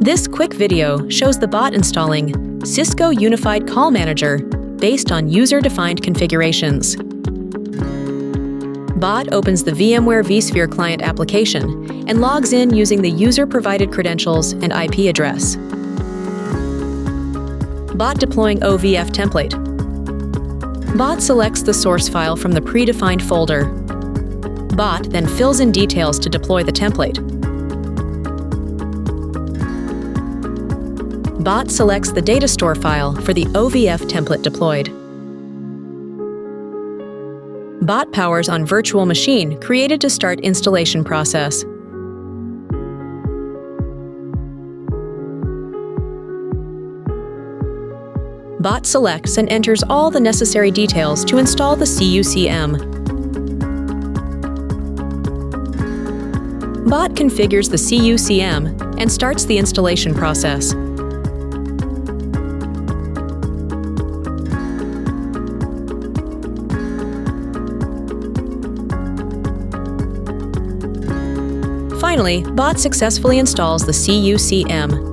This quick video shows the bot installing Cisco Unified Call Manager based on user-defined configurations. Bot opens the VMware vSphere client application and logs in using the user-provided credentials and IP address. Bot deploying OVF template. Bot selects the source file from the predefined folder. Bot then fills in details to deploy the template. Bot selects the data store file for the OVF template deployed. Bot powers on virtual machine created to start installation process. Bot selects and enters all the necessary details to install the CUCM. Bot configures the CUCM and starts the installation process. Finally, bot successfully installs the CUCM.